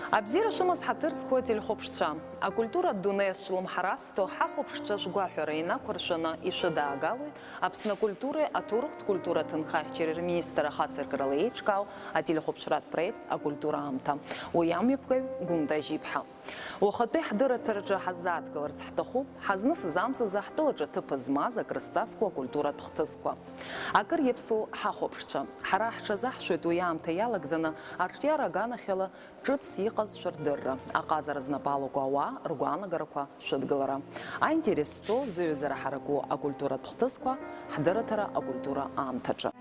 Абзира шымыз хатырскуа телехопшца. А культура дунес шлымхарасто хахопшца жгуахюрейна куршана ишадаагалуит, апсна культуры атурхт культура тынхахчерер министра хацеркаралеичкау, а телехопшрат проект а культура амта. Уямюбкой гунда жипха. Ухаты хдыра тырджа хазат галарц хтаху, хазныс замса захтылджа тыпызмаза крыстаскуа культура тухтыскуа. Акыр епсу хахопшца. Харахча захшует уямта ялагзана арштиара ганахела ҿыц иҟазшәа рдырра, аҟазара знапалақәа ауаа ргәаанагарақәа шыдгылара. Аинтересҵо зыҩӡара ҳараку акультуратә хҭысқәа ҳдырраҭара акультура аамҭаҿы.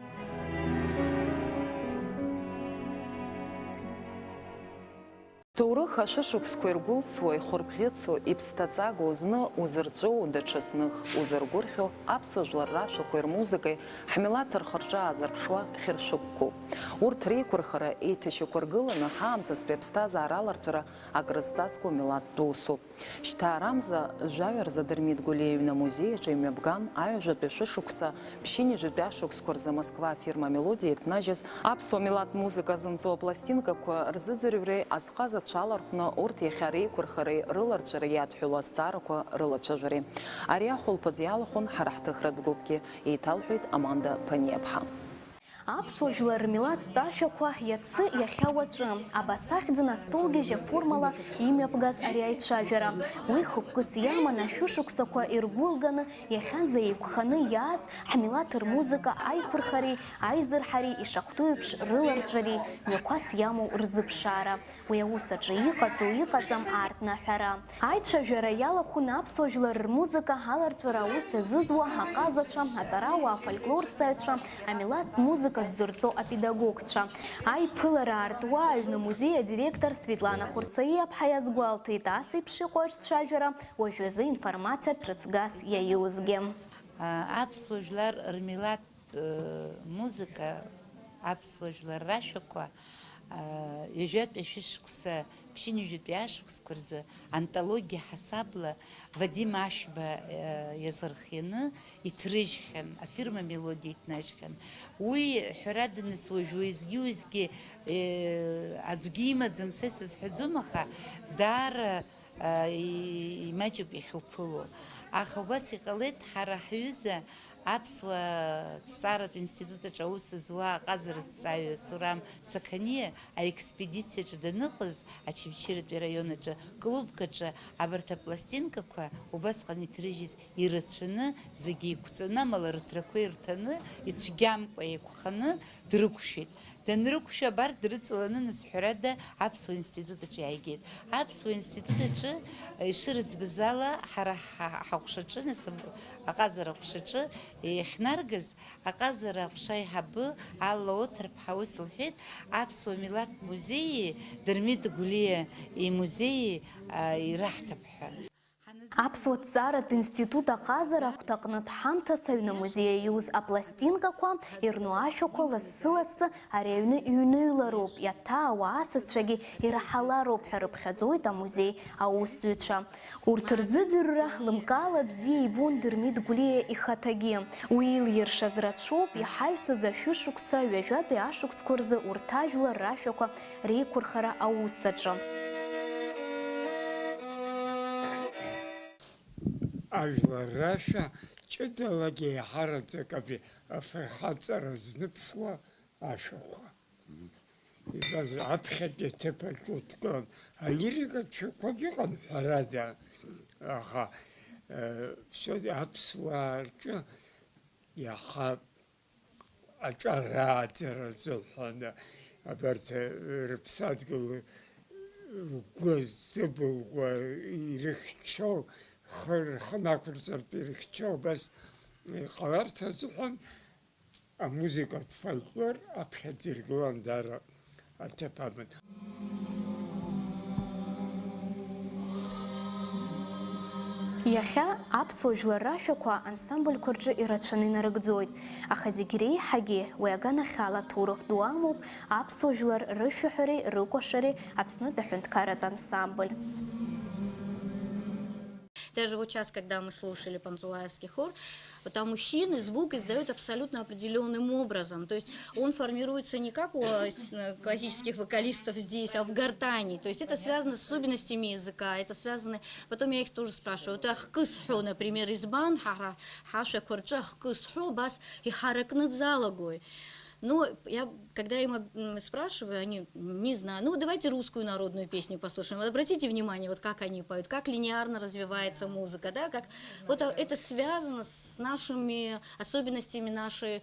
Ҭоурых ашәышықәсқәа иргәылцуа, ихәырбӷьыцу, иԥсҭаҵагоу зны узырҵәыу, даҽа зных узыргәырӷьо аԥсуа жәлар рашәақәеи рмузикеи ҳмилаҭ рхы-рҿы аазырԥшуа хьыршәыгқәоуп. Урҭ реиқәырхара, еиҭашьақәа ргыланы ҳаамҭазтәи аԥсҭазаара аларҵәара акрызҵазкуа милаҭтә усуп. Шьҭа арамза жәаҩа Дырмит Гәлиа иҩны амузеиаҿы имҩаԥган аҩажәатәи шәышықәса ԥшьынҩажәатәи ашықәсқәа рзы Москва афирма Мелодиа иҭнажьыз аԥсуа милаҭ музыка зынҵо апластинкақәа рзыӡырҩреи азхаза цәалархәны урҭ иахьа реиқәырхареи рыларҵәареи иадҳәало азҵаарақәа рылацәажәареи. Ари ахәылԥаз иалахәын ҳара ҳҭыхратә гәыԥгьы, еиҭалҳәеит Аманда Ԥаниаԥҳа. Аԥсуа жәлар рмилаҭтә ашәақәа иацы иахьа уаҵәы абас ахьӡын астолгьежьа формала имҩаԥгаз ари аицәажәара. Уи хықәкыс иаман ашәышықәсақәа иргәылганы иахьанӡа еиқәханы иааз ҳмилаҭ рмузыка аиқәырхареи, аизырҳареи ишахәҭоу еиԥш рыларҵәареи мҩақәас иамоу рзыԥшаара. Уи аус аҿы иҟаҵоу иҟаҵам аартнаҳәара. Аицәажәара иалахәын аԥсуа жәлар рмузыка аларҵәара аус иазызуа аҟазацәа, аҵарауаа, афольклорҵаҩцәа, амилаҭтә музыка дзырҵо апедагогцәа. Аиԥылара аартуа аҩны музеи адиректор Светлана Курсаиаԥҳа иазгәалҭеит, ас еиԥш иҟоу аҿцәажәара уажәазы информациатә ҿыцгас иаиузгьы. Аԥсуа жәлар рмилаҭтә музыка, аԥсуа жәлар рашәақәа ҩажәатәи ашәышықәса ԥшьынҩажәатәи ашықәсқәа рзы антологиа ҳасабла Вадим Ашьба иазырхианы иҭрыжьхьан, афирма Мелодиа иҭнажьхьан. Уи ҳәараданыс уажә уеизгьы-уеизгьы аӡәгьы имаӡам са исызҳәаӡом, аха даара имаҷуп иахьуԥыло. Аха убас иҟалеит ҳара ҳҩыза аԥсуа ҭҵааратә институтаҿы аус зуа аҟазараҭҵааҩы Сурам Сақаниа аекспедициаҿы даныҟаз Очамчыратәи араион аҿы клубкаҿы абарҭ апластинкақәа убасҟан иҭрыжьыз ирацәаны, зегьы еиқәҵаны, амала рыҭрақәа ирҭаны, ицәгьамкәа еиқәханы дрықәшәеит. Данрықәшәа абарҭ дрыҵаланы нас ҳәарада аԥсуа институт аҿы иааигеит. Аԥсуа институт аҿы ишырыӡбыз ала ҳара ҳаҟәшаҿы, нас аҟазара аҟәшаҿы иахьнаргаз аҟазара аҟәша аиҳабы Алла Оҭар-ԥҳа ус лҳәеит, аԥсуа милаҭтә музеии Дырмит Гәлиа имузеии ираҳҭап ҳәа. Аԥсуа ҭҵааратә институт аҟазара агәҭаҟнытә ҳамҭас аҩны музеи иаиуз апластинкақәа, ирну ашәақәа лассы-лассы ари аҩны иҩныҩлароуп, иаҭаауа асасцәагьы ираҳалароуп ҳәа рыԥхьаӡоит амузеи аусзуҩцәа. Урҭ рзыӡырҩра лымкаала бзиа ибон Дырмит Гәлиа ихаҭагьы. Уи илиршаз рацәоуп иҳаҩсыз ашәышықәса ҩажәатәи ашықәсқәа рзы урҭ ажәлар рашәақәа реиқәырхара аус аҿы. Ажәлар рашәа ҷыдалагьы иаҳараӡак афырхаҵара зныԥшуа ашәақәа. Иказ аԥхьатәи аҭыԥ аҿы удкылан, алирикатә шәақәак ыҟан ҳәарада, аха аԥсуаа рҿы иаха аҿарааӡара азыҳәан абарҭ рыԥсадгьыл ргәы зыбылуа ирыхьчо, рхы нақәырҵартә ирыхьчо убас иҟаларц азыҳәан амузикатә фольклор аԥхьаӡа иргылан даара аҭыԥ аман. Иахьа аԥсуа жәлар рашәақәа ансамбльқәа рҿы ирацәаны инарыгӡоит, аха зегь реиҳагьы уи аганахьала ҭоурых ду амоуп аԥсуа жәлар рышәаҳәареи рыкәашареи Аԥснытә аҳәынҭқарратә ансамбль. Даже вот сейчас, когда мы слушали панцулаевский хор, там мужчины звук издают абсолютно определенным образом. То есть он формируется не как у классических вокалистов здесь, а в гортани. То есть это связано с особенностями языка, это связано... Потом я их тоже спрашиваю. Это ахкысху, например, избан, хаша курча ахкысху, бас и харакнет залагой. Но когда я им спрашиваю, они не знаю. Ну, давайте русскую народную песню послушаем. Вот обратите внимание, вот как они поют, как линейно развивается музыка, да, как вот это связано с нашими особенностями нашей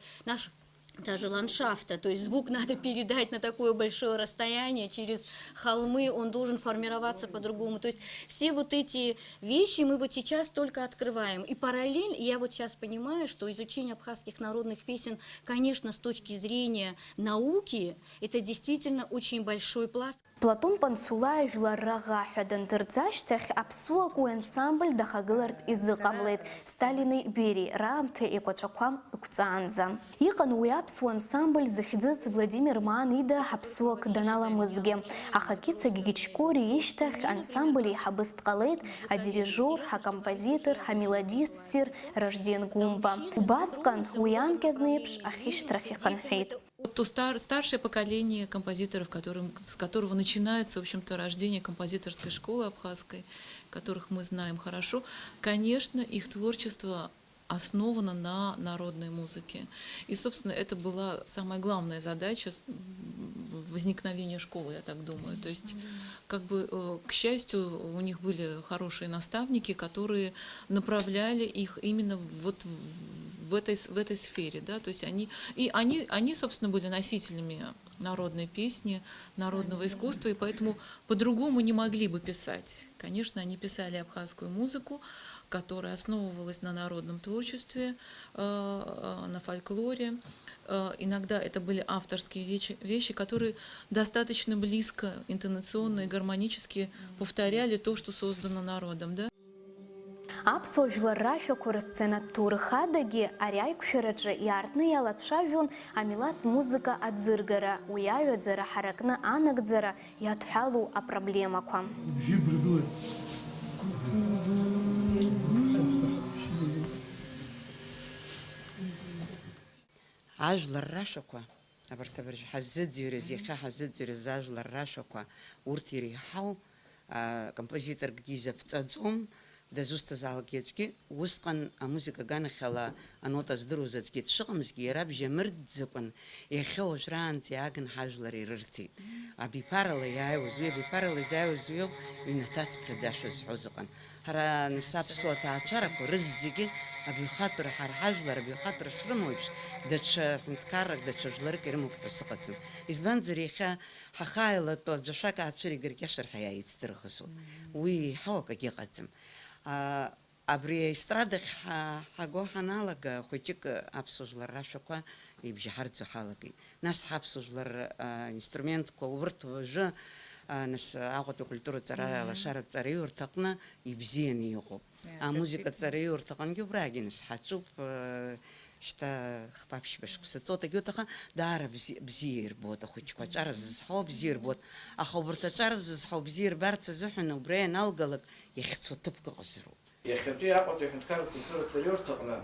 даже ландшафта, то есть звук надо передать на такое большое расстояние, через холмы он должен формироваться по-другому. То есть все вот эти вещи мы вот сейчас только открываем. И параллельно, я вот сейчас понимаю, что изучение абхазских народных песен, конечно, с точки зрения науки, это действительно очень большой пласт. Платон Пансулай жыларраға хәдіндірдзаштах апсуаку ансамбль дахагылард изы қамлет Сталины бери рамты и кватраквам укцаанза. Иқан уи апсу ансамбль захидзыз Владимир Манида апсуак данала мызге. Ахакица гигичкори иштах ансамбль и хабыст қалет, а дирижер, а композитор, а мелодист сир рожден гумба. Баскан уян кезнепш ахиштрахи ханхит. То старшее поколение композиторов, с которого начинается, в общем-то, рождение композиторской школы абхазской, которых мы знаем хорошо, конечно, их творчество основано на народной музыке. И, собственно, это была самая главная задача возникновения школы, я так думаю. То есть, как бы, к счастью, у них были хорошие наставники, которые направляли их именно вот в этой сфере, да, то есть они, собственно, были носителями народной песни, народного искусства, и поэтому по-другому не могли бы писать. Конечно, они писали абхазскую музыку, которая основывалась на народном творчестве, на фольклоре. Иногда это были авторские вещи, которые достаточно близко, интонационно и гармонически повторяли то, что создано народом, да. Апсо жыларра шокурысцена турхадаги аряй кушераджи яртны ялатшавюн амилат музыка адзыргара уяю дзара харакны анагдзара ятхалу а проблема квам. Ажларра шоква. Абартабарж хаззидзюрю зиха хаззидзюрю зажларра шоква. Уртири хау композитор гдиза пцадзум. Дазуста залгетки, устқан музыка ганахала анота сдрузатки, шамсги, рабжа мрдзапан, и хеош ранти агн хажлари рырти. А бипарала я узуё, и натац предашуз хузакан. Хара нисапсо таачараку рыззиги, а бихатура хархажлар, бихатура шрымойш, дача хунткарак, дача жлар керему пхусакатым. Избан зриха хахайла то джашака ачури гиркешер хаяит стрхасу. Уи хаука гигатым. Абри эстрадах хагу ханалага хотик абсужлар рашаква и бжихарцу халаги. Нас хабсужлар инструмент коврт вж нас агото культура цара лашарат цари уртакна и бзиени его. А музыка цари уртакан гюбрагин с хачуп что хпапш бешкуса тота гютаха дара бзир бот хоть квачар зхоб бзир бот а хобртачар зхоб бзир барт зухна брен алгалак يخصو تبقى قصرو. يختبري أقوى تحنتكار كلتورة سرير تقنا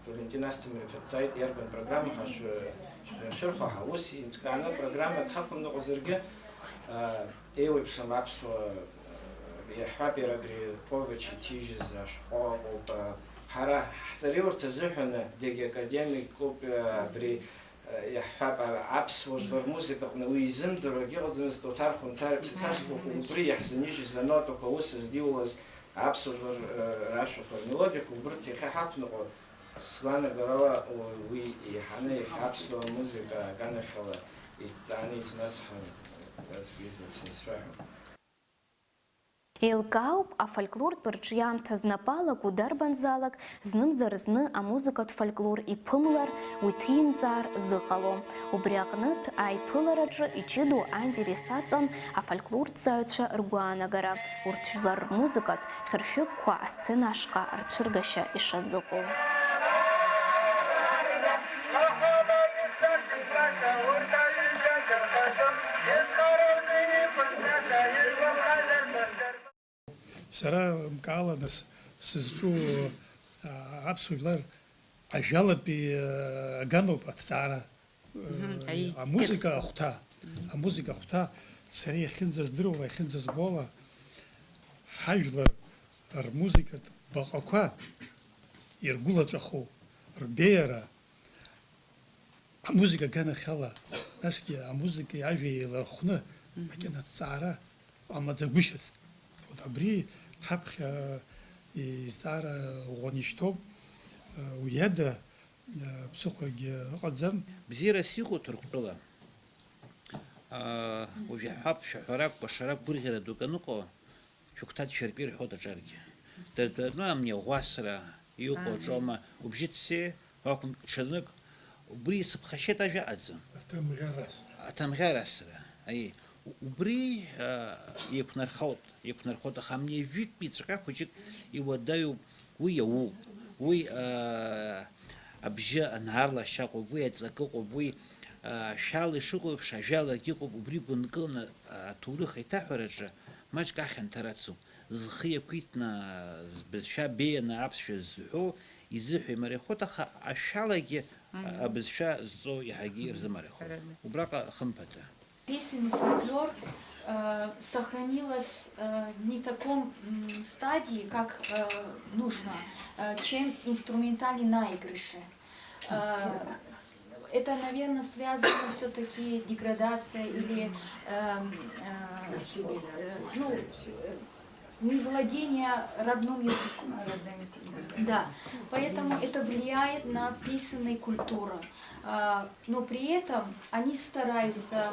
فالنتينا استمر في السايت يربن برنامج هاش شرخة هوسي نتكلم برنامج حكم نقصرجة إيوه بسم عبسو يحبي رجري بوفيتش تيجز أو حرا سرير تزحنا دقيقة أكاديمي كوب بري يحب عبس وجبر موسيقى ويزم درجة غزم استوتار خنصار بستاش وبري يحزنيش زنات وكوس زديولس عبس وجبر راشو ميلوديا وبرتي خحط نقول سوانا جروا وي يحني عبس وموسيقى كان خلا يتعني سمسح Елкауп, а фольклор перчиян тазнапала кударбан залак, зним зарызны, а музыкат фольклор и пымлар, уйтим цар зыхало. Убрякнет, ай пылараджа и чиду андерисацан, а фольклор цаюча ргуанагара. Уртвилар музыкат, херфюк ква сценашка, артширгаша и шазыху. Сара мкала нас сызҿу аԥсуа жәлар ажәалатәи аганоуп аҭҵаара амузика ахәҭа сара иахьынӡаздыруа иахьынӡазбола ҳажәлар рмузикатә баҟақәа иргәылаҵәаху рбеиара амузика аганахьала насгьы амузикеи ажәеи еилархәны макьана аҭҵаара амаӡагәышьацт абри ҳаԥхьа изҵаара ӷәӷәанишьҭоуп уи ада ԥсыхәагьы ыҟаӡам. Бзиарас иҟоу Ҭырқәтәыла уажә иаҳҳәап шәаҳәарак, кәашарак, гәырӷьара дук аныҟоу шәыгәҭа дшәарпы ирҳәоит аҿаргьы. Дыртәатәны амниаӷәасра иҟоу аҿоума убжьы ҭсеи ҽанык убри сыԥхашьеит ажәа аҟаӡам. Аҭамӷьарасра. Убри иқәнархоит, аха амниажәитәи ҵаҟа хәыҷык иуадаҩуп, уи иауоуп, уи абжьы анаарлашьа ыҟоуп, уи аҵак ыҟоуп, уи шәала ишыҟоу еиԥш ажәалагь ыҟоуп, убри гәынкылны аҭоурых аиҭаҳәараҿы маҷк ахьанҭара ацуп. Зхы иақәиҭны бызшәа беианы аԥсшәа зҳәоу изыҳәо имариахоит, аха ашәалагьы абызшәа зҵоу иаҳагьы ирзымариахоит. Убраҟа хымԥада. Песенный фольклор сохранилась не в таком стадии, как нужно, чем инструментальные наигрыши. Это, наверное, связано все-таки деградация или невладение родным языком. Да, поэтому это влияет на писанную культуру. Но при этом они стараются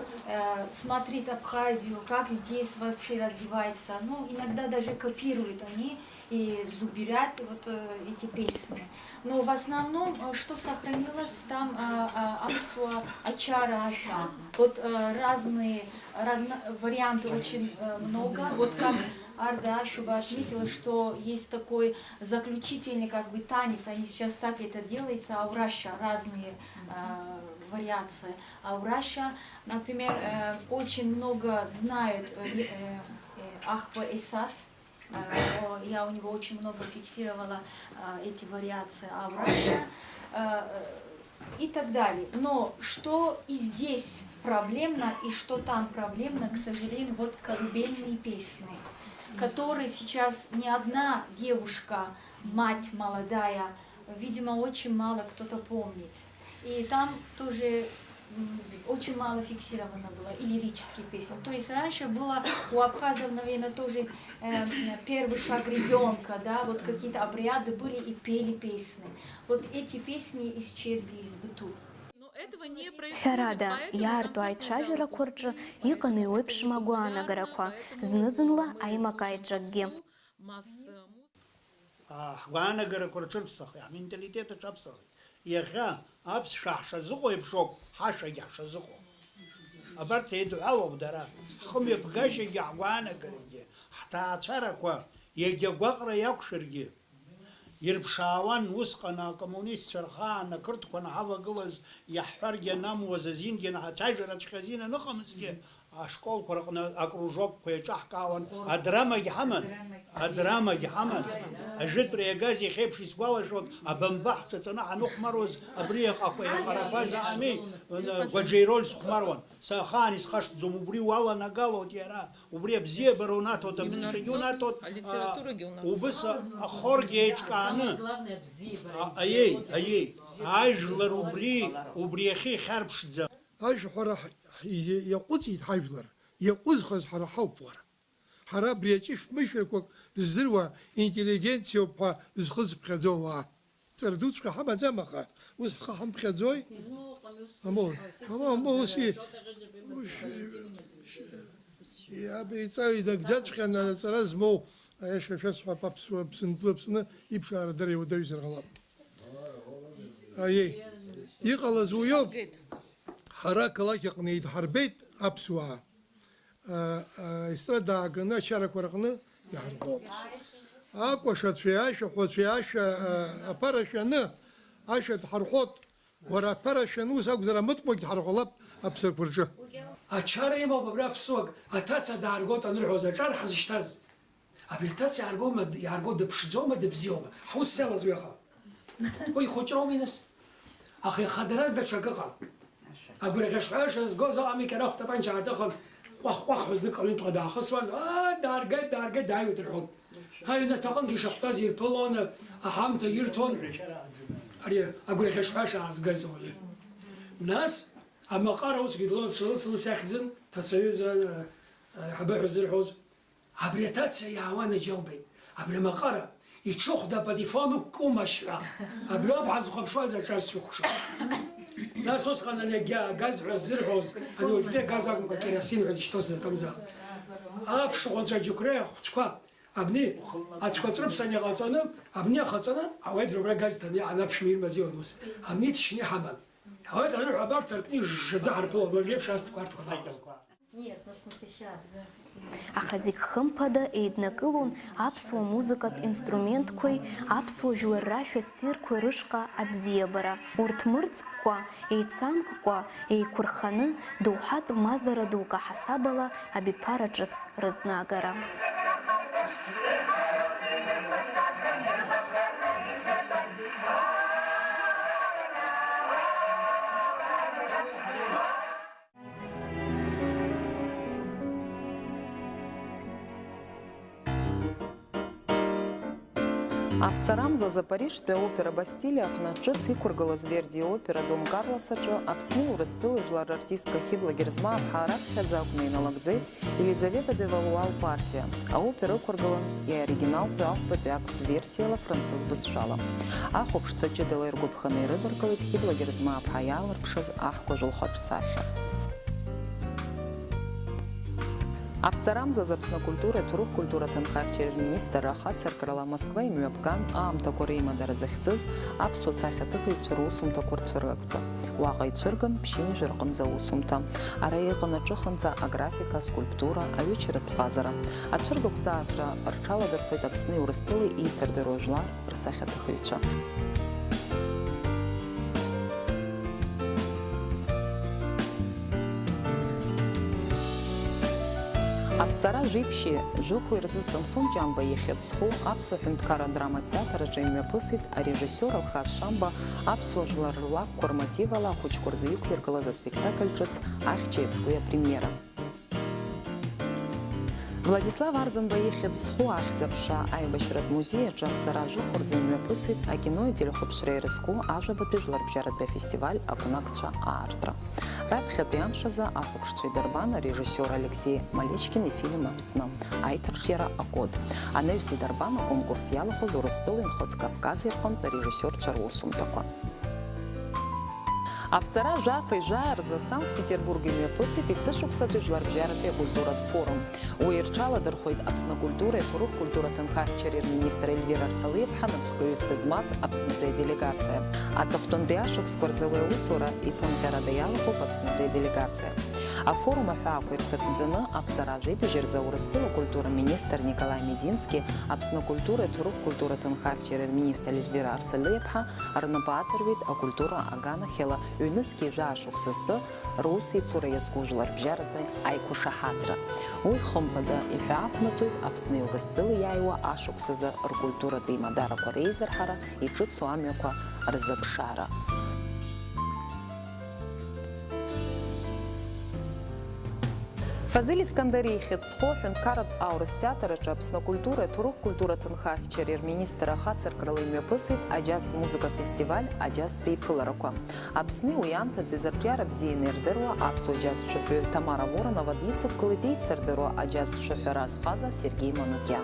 смотреть Абхазию, как здесь вообще развивается. Ну, иногда даже копируют они и зубирят вот эти песни. Но в основном, что сохранилось, там Апсуа, Ачара, Аша. Вот разные варианты очень много. Вот как Арда Ашуба отметила, что есть такой заключительный как бы танец, они сейчас так это делается, Аураша, разные вариации. Аураша, например, очень много знают Ахва Эсад, я у него очень много фиксировала эти вариации Аураша и так далее. Но что и здесь проблемно, и что там проблемно, к сожалению, вот колыбельные песни, которые сейчас ни одна девушка, мать молодая, видимо, очень мало кто-то помнит. И там тоже очень мало фиксировано было, и лирические песни. То есть раньше было у абхазов, наверное, тоже первый шаг ребенка, да, вот какие-то обряды были и пели песни. Вот эти песни исчезли из быту. Ҳәарада, иаарту аицәажәара рҿы иҟан еиуеиԥшым агәаанагарақәа, зны-зынла аимак-аиҿакгьы. Ҳгәаанагарақәа рҿырԥсахит, ҳменталитет аҿаԥсахит. Иахьа аԥсшәа ҳшазыҟоу еиԥшоуп, ҳашагьы ҳшазыҟоу. Абарҭ еидҳәалоуп дара, ҳхымҩаԥгашьагьы ҳгәаанагарагьы, ҳҭаацәарақәа егьа гәаҟра иақәшәаргьы. Ирԥшаауан усҟан акоммунистцәа рхаан ақырҭқәа наҳавагылаз иаҳҳәаргьы анамуаз азингьы наҳацәажәараҵәҟьа азин аныҟамызгьы ашколқәа рҟны акружокқәа еиҿаҳкаауан, адрамагьы ҳаман, ажәытәра иагаз иахьеиԥш исгәалашәоит, абамба ҳҿаҵаны ҳаныхәмаруаз, абри иҟақәа еиҟарақәа заами, Гәаџьеироль схәмаруан. Сахаан исхашҭӡом, убри уаланагалоит иара, убри абзиабара унаҭоит, абызшәагьы унаҭоит, убыс ахоргьы еиҿкааны. Ажәлар убри иахьа ихьарԥшӡам. Ажәҳәара иаҟәыҵит ҳажәлар, иаҟәызхаз ҳара ҳауп уара. Ҳара абри аҷышә-мышәақәак здыруа интеллигенциоуп ҳәа зхы зыԥхьаӡоу ауаа. Ҵара дуҵәҟьа ҳамаӡам, аха ус ҳхы ҳамԥхьаӡои? Ус иабеиҵаҩ инагӡаҵәҟьаны аҵара змоу аиашәа шәасҳәап аԥсуа ԥсынтәлыԥсны иԥшаара дара иуадаҩзар ҟалап. Иҟалаз уиоуп. Ҳара ақалақь аҟны идҳарбеит аԥсуаа. Аестрада ааганы ачарақәа рҟны иаҳарҟәоуп. Акәашацәеи ашәахәацәеи ашәа аԥара шәаны ашәа дҳарҟәот. Уара аԥара шәаны ус акәзар амыткәмагь дҳарҟәалап аԥсрақәа рҿы. Ачара имоуп абра аԥсуак аҭаца дааргот анырҳәоз аҿар ҳазышьҭаз. абритац ярго дыԥшӡома дыбзиоума ҳус иалаз уи аҟала уи ихәыҷроума иныс аха ихадараз даҽак ыҟам агәырӷьаҿҳәаша згоз аҟами кьарахә тапанча ааҭыхын ҟәаҳ-ҟәаҳ знык аҩынтәҟа даахысуан дааргеит дааиуеит рҳәон аҩнаҭаҟынгьы ишахәҭаз ирԥылон аҳамҭа ирҭон ари агәырӷьаҿҳәаша аазгаз ауаҩы нас амаҟара усгьы длыцлыцлы сахьӡын ҭацаҩыза ҳабыҳәа зырҳәоз абри аҭаца иаауан аџьалбеит абри амаҟара иҽыхәда апатифон уқәкумашьҳәа абри ауп ҳазхәаԥшуаз аҿар сшәыхәша нас усҟан ани агазҳәа ззырҳәоз ани уажәтәи агаз акәымкәа керосин ҳәа зышьҭоз атамзах аԥшыхәанцәа аџьықәреи ахәцәқәа абни ацәқәаҵәрыԥсан иҟаҵаны абни ахаҵаны ауеит рыбра газҭан анаԥшәма ирмазиуан ус абни ҭшьны иҳаман ауеит анырҳәа абарҭ аркны ижжаӡа ҳарԥылон уажәеиԥш асҭқәа арҭқәа Нет, ну в смысле сейчас. Аха зегь хымԥада еиднакылон аԥсуа музыкатә инструментқәеи аԥсуа жәларрашәа ссирқәеи рышҟа абзиабара. Урҭ мырӡкәа, еицамкәа, еиқәырханы доуҳатә мазара дук аҳасабала абиԥара ҿыц рызнагара. Аԥҵарамза Запорижтәи аопера Бастилиа аҟны ҿыц иқәыргылаз Верди иопера Дон Карлос аҿы Аԥсни Урыстәылеи жәлар артистка Хибла Герзмаа-ԥҳа раԥхьаӡа акәны иналагӡеит Елизавета де Валуа лпартиа. Аопера ықәыргылан иоригиналтәи ахәбатәи акттә версиала францыз бызшәала. Ахәаԥшцәа ҷыдала иргәаԥханы ирыдыркылеит Хибла Герзмаа-ԥҳа иаалырԥшыз аҳкәажә лхаҿ сахьа. Аԥҵарамза Аԥсны акультура Ҭоурых культураҭ анхарҭшьареи рминистр ахацыркрала Москва имҩаԥган аамҭақәа реимадара захьӡыз аԥсуа сахьаҭыхыҩцәа русумҭақәа рцәыргақәҵа. Уаҟа ицәырган Ԥшьынжә рҟынӡа аусумҭа. Ара иҟан аҿыханӡа аграфика, аскульптура, аҩычаратә ҟазара. Ацәыргақәҵаатәра рҽаладырхәит Аԥсни Урыстәылеи еицырдыруа жәлар рсахьаҭыхыҩцәа. Аԥҵара жәиԥшьи жәыхәи рзы Самсон Ҷамба ихьыӡ-зху аԥсуа ҳәынҭқарра адраматә театр аҿы имҩаԥысит арежиссиор Алхас Шамба аԥсуа жәлар руакқәа рмотивала ахәыҷқәа рзы иқәиргылаз аспектакль ҿыц ахьча иацкәи апремиера. Владислав Арӡынба ихьыӡ-зху ахьӡ-аԥша аибашьратә музеи аҿы аԥҵара жәыхәа рзы имҩаԥысит акино ителехәаԥшра ирызку ажәабатәи жәларбжьаратәи афестиваль акәнакцәа аартра. Раԥхьатәи амшазы ахәаԥшцәа идырбан арежиссиор Алексей Малечкин ифильм Аԥсны, аиҭарҿиара акод. Анаҩс идырбан аконкурс иалахәыз Урыстәылеи Нхыҵ-Кавказ ирҟынтә арежиссиорцәа русумҭақәа. Аԥҵара жәафа ижәаа рзы Санкт-Петербург имҩаԥысит есышықәсатәи жәларбжьаратәи акультуратә форум. Уи ирҽаладырхәит Аԥсны акультуреи Ҭоурых культураҭ анхарҭшьареи рминистр Ельвира Арсалиаԥҳа напхгаҩыс дызмаз Аԥснытәи аделегациа. Аҵыхәтәантәи ашықәсқәа рзы уи аусура иԥымҟьарада иалахәуп Аԥснытәи аделегациа. Афорум аҳәаақәа ирҭагӡаны аԥҵара ажәеибажьы рзы Урыстәыла акультура министр Николай Медински, Аԥсны акультуреи Ҭоурых культураҭ анхарҭшьареи рминистр Ельвира Арсалиаԥҳа рнапы аҵарҩит акультура аганахьала ҩнызқьи жәаа-шықәса зтәы русеицура иазку жәларбжьаратәи аиқәышаҳаҭра. Уи хымԥада иҳәаақәнаҵоит Аԥсни Урыстәылеи иааиуа ашықәсазы ркультуратәи имадарақәа реизырҳара, иҿыцу амҩақәа рзыԥшаара. Фазил Искандари ихьыӡ-зху ҳәынҭқарратә аурыс театр аҿы Аԥсны акультуреи Ҭоурых культураҭ анхарҭшьареи рминистр ахацыркрала имҩаԥысит аџьазтә музыка фестиваль аџьазтә еиԥыларақәа. Аԥсни уи амҭаӡ изырҿиара бзианы ирдыруа аԥсуа џьаз шәаҳәаҩ Тамара Воронова дицыԥгылеит еицырдыруа аџьаз шәаҳәара азхаза Сергей Манукиан.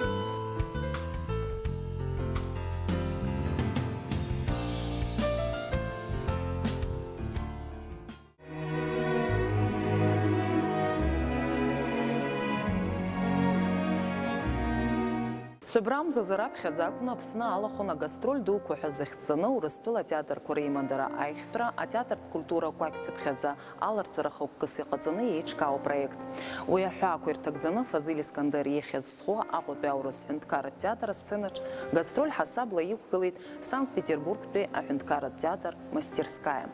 Цәыбрамзазы раԥхьаӡа акәны Аԥсны алахәын агастроль дуқәа ҳәа захьӡаны Урыстәыла атеатрқәа реимадара аихтәра, атеатртә культура кәакьцыԥхьаӡа аларҵәара хықәкыс иҟаҵаны иеиҿкаау апроект. Уи аҳәаақәа ирҭагӡаны Фазил Искандари ихьыӡ-зху Аҟәатәи аурыс ҳәынҭқарратә театр асценаҿ гастроль ҳасабла иқәгылеит Санкт-Петербургтәи аҳәынҭқарратә театр мастерскаиа.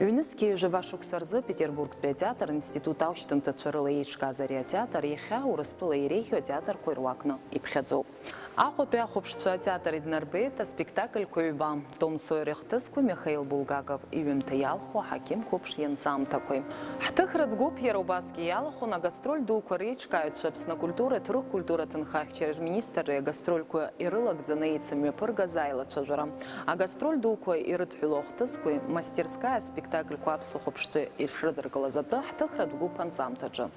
ЮНЕСКО жабашук сарзы Петербург театр, институт аущтым тачарылы ечказария театр, еха урыстылы ерейхио театр койруакна ипхедзу. Ақотуя хопшца театр иднарбета спектакль койба. Том Сойрехтыску Михаил Булгаков и Вимтаялху Хаким Купш Янцам такой. Хтыхрат губ Яробаски Ялху на гастроль ду коречкают шепсна культуры, трух культура тынхах через министр гастрольку и рылок дзанейцами пыргазайла чажара. А гастроль ду кой и рытхилохтыску мастерская спектакль куапсу хопшцы и шрыдыргала зато хтыхрат губ анцам таджа.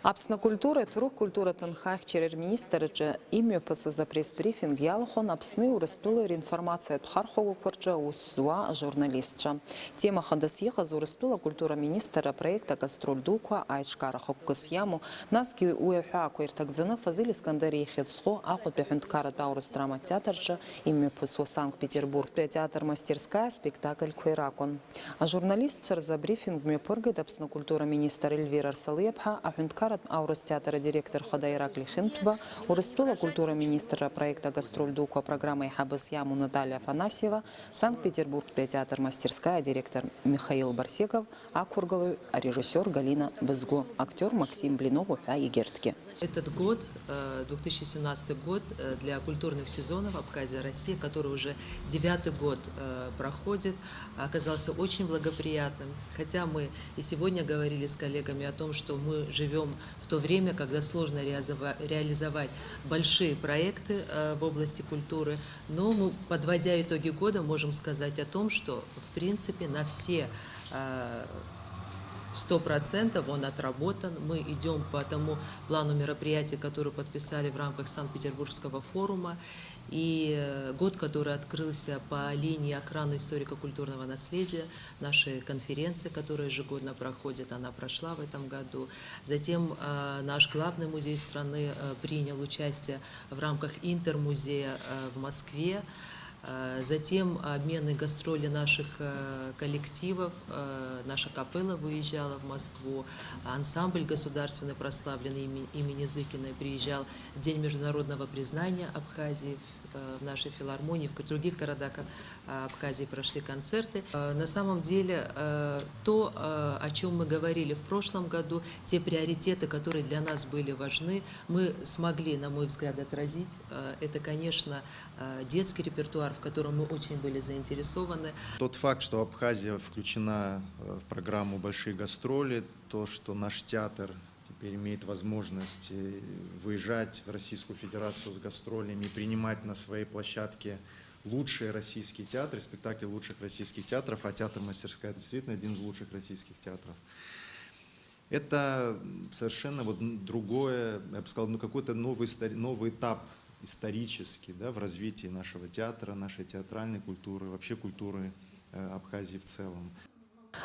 Апсна культура, турух культура тынхах через министр же имя за пресс-брифинг ялхон апсны урыстулы информация тхархогу корджа уссуа журналистча. Тема хадасиха урыстула культура министра проекта гастроль дуква айшкара хоккус яму наски уэха куэртакзана фазили Искандарии хедсхо ахот бехунткара таурус драма театрча имя псо Санкт-Петербург театр мастерская спектакль куэракон. А журналист за брифинг мне пыргает апсна культура министр Эльвира Арсалыепха ахунткара Аурус театра директор Ходайрак Лихинтба, урыстула культура министра проекта «Гастроль Дуква» программы «Хабас Яму» Наталья Афанасьева, Санкт-Петербург театр мастерская директор Михаил Барсеков, а Кургалу режиссер Галина Бызго, актер Максим Блинов и Гертке. Этот год, 2017 год для культурных сезонов Абхазия-Россия, который уже 9-й год проходит, оказался очень благоприятным. Хотя мы и сегодня говорили с коллегами о том, что мы живем в то время, когда сложно реализовать большие проекты в области культуры, но мы, подводя итоги года, можем сказать о том, что в принципе на все 100% он отработан. Мы идем по тому плану мероприятий, который подписали в рамках Санкт-Петербургского форума. И год, который открылся по линии охраны историко-культурного наследия, нашей конференции, которая ежегодно проходит, она прошла в этом году. Затем наш главный музей страны принял участие в рамках Интермузея в Москве. Затем обменные гастроли наших коллективов, наша капелла выезжала в Москву, ансамбль государственный прославленный имени Зыкиной приезжал в День международного признания Абхазии в нашей филармонии, в других городах Абхазии прошли концерты. На самом деле то, о чем мы говорили в прошлом году, те приоритеты, которые для нас были важны, мы смогли, на мой взгляд, отразить. Это, конечно, детский репертуар, в котором мы очень были заинтересованы. Тот факт, что Абхазия включена в программу «Большие гастроли», то, что наш театр теперь имеет возможность выезжать в Российскую Федерацию с гастролями и принимать на своей площадке лучшие российские театры, спектакли лучших российских театров, а театр «Мастерская» действительно один из лучших российских театров. Это совершенно другое, я бы сказал, какой-то новый этап исторический, да, в развитии нашего театра, нашей театральной культуры, вообще культуры Абхазии в целом.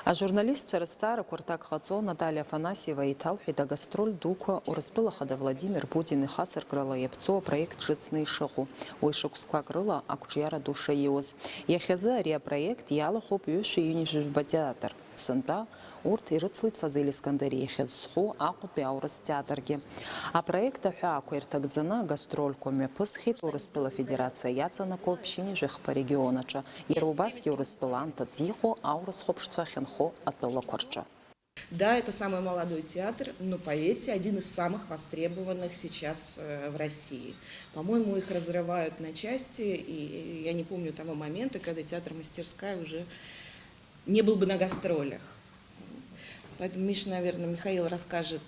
А журналист Царстара Куртак Хацо Наталья Афанасьева и Талхида гастроль Дука урыстыла хада Владимир Путин и Хацар крыла Епцо проект «Жицный шиху». Уйшуксква крыла Акчьяра душа Иоз. Яхеза ария проект яла хоп юши юнишишба театр. Сынта урт и рыцлит фазили Искандарии хедсху акут бяурыс театрге. А проекта хюаку иртагдзана гастроль коме пысхит урыстыла федерация яцана копщини жих по регионача. Ерубаски урыстыла антадзихо аурыс хопшца хенхо отпыла корча. Да, это самый молодой театр, но поверьте, один из самых востребованных сейчас в России. По-моему, их разрывают на части, и я не помню того момента, когда театр «Мастерская» уже не был бы на гастролях. Поэтому Миша, наверное, Михаил расскажет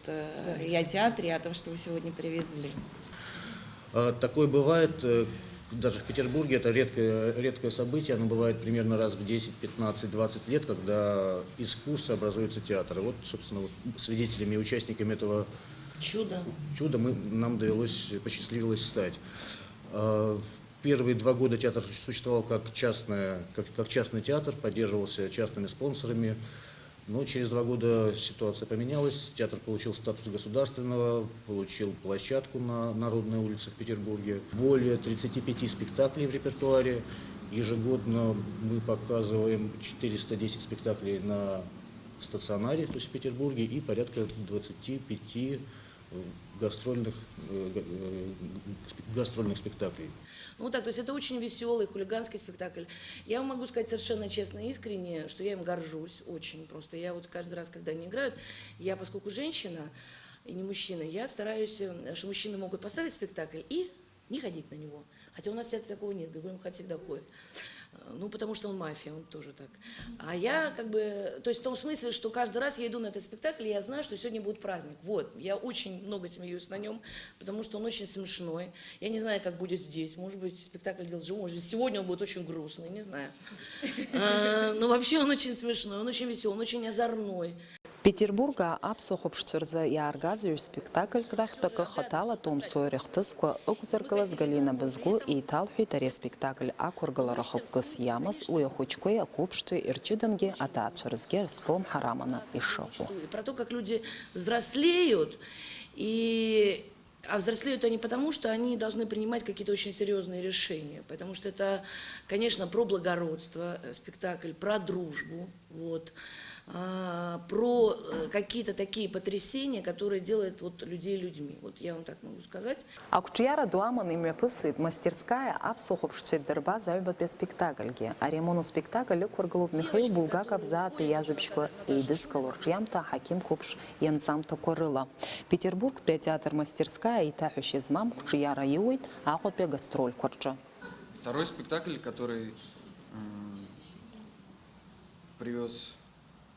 и о театре, и о том, что вы сегодня привезли. Такое бывает, даже в Петербурге это редкое событие, оно бывает примерно раз в 10, 15, 20 лет, когда из курса образуется театр. И вот, собственно, свидетелями и участниками этого чуда нам посчастливилось стать. В первые 2 года театр существовал как частный театр, поддерживался частными спонсорами. Но через 2 года ситуация поменялась, театр получил статус государственного, получил площадку на Народной улице в Петербурге. Более 35 спектаклей в репертуаре. Ежегодно мы показываем 410 спектаклей на стационаре, то есть в Петербурге, и порядка 25 гастрольных спектаклей. Ну так, то есть это очень веселый, хулиганский спектакль. Я вам могу сказать совершенно честно и искренне, что я им горжусь очень просто. Я вот каждый раз, когда они играют, я, поскольку женщина и не мужчина, я стараюсь, что мужчины могут поставить спектакль и не ходить на него. Хотя у нас в театре такого нет, Григорий Михайлович всегда ходит. Ну, потому что он мафия, он тоже так. А я как бы, то есть в том смысле, что каждый раз я иду на этот спектакль, и я знаю, что сегодня будет праздник. Вот, я очень много смеюсь на нем, потому что он очень смешной. Я не знаю, как будет здесь. Может быть, спектакль делать живой, может быть, сегодня он будет очень грустный, не знаю. Но вообще он очень смешной, он очень веселый, он очень озорной. Петербурга апсохопшцверза и аргазию спектакль графтака хатала том сойрехтысква укзаргалас Галина Безгу и талхуйтаре спектакль акургаларахопкас ямас уяхучкой акупшцы ирчиданги атачерзге схлом харамана и шопу. Про то, как люди взрослеют, а взрослеют они потому, что они должны принимать какие-то очень серьезные решения. Потому что это, конечно, про благородство спектакль, про дружбу, вот, про какие-то такие потрясения, которые делают вот людей людьми. Вот я вам так могу сказать. Акчияра дуаман имя пысыт мастерская апсохопшцвердерба заюбат без спектакльге. А ремону спектакль кургалуп Михаил Булгаков за пияжечко эйдис калорчьямта Хаким Купш янцамта корыла. Петербург театр мастерская и тахущизмам кчияра юит, а хоть гастроль корча. Второй спектакль, который привез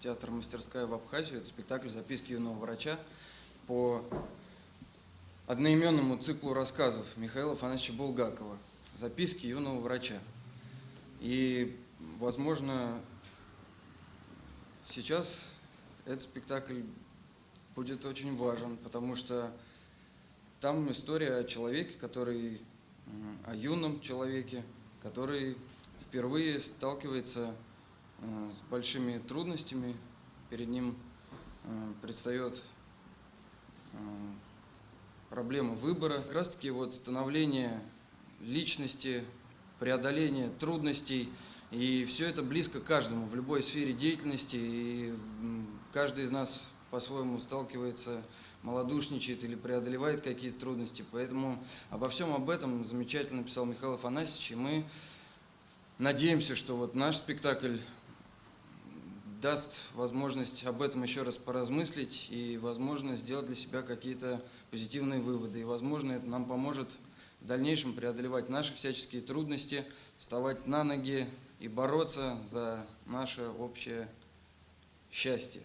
театр-мастерская в Абхазию, это спектакль «Записки юного врача» по одноименному циклу рассказов Михаила Афанасьевича Булгакова «Записки юного врача». И, возможно, сейчас этот спектакль будет очень важен, потому что там история о человеке, о юном человеке, который впервые сталкивается с большими трудностями, перед ним предстает проблема выбора. Как раз таки вот становление личности, преодоление трудностей, и все это близко каждому в любой сфере деятельности, и каждый из нас по-своему сталкивается, малодушничает или преодолевает какие-то трудности. Поэтому обо всем об этом замечательно писал Михаил Афанасьевич, и мы надеемся, что вот наш спектакль даст возможность об этом еще раз поразмыслить и, возможно, сделать для себя какие-то позитивные выводы. И, возможно, это нам поможет в дальнейшем преодолевать наши всяческие трудности, вставать на ноги и бороться за наше общее счастье.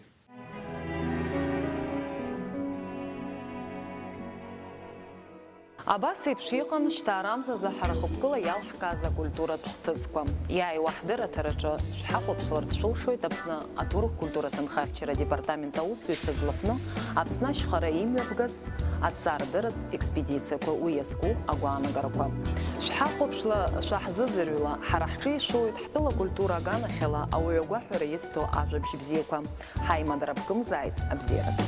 Абаси пшиqan штарамза за харахопкыла ялхка за культура тысква. Я и вахдыра тараджа шхахопшлар шулшой тапсна атурх культура тынхахчера департамента усуйча злыхны апсна шхара имя бгас атсардыр экспедиция ко уеску агуана гараква. Шхахопшла шахзызырюла харахчи шой тхтыла культура гана хела ауягуахура есто ажабшибзеква. Хайма дарабкым зайд абзерас.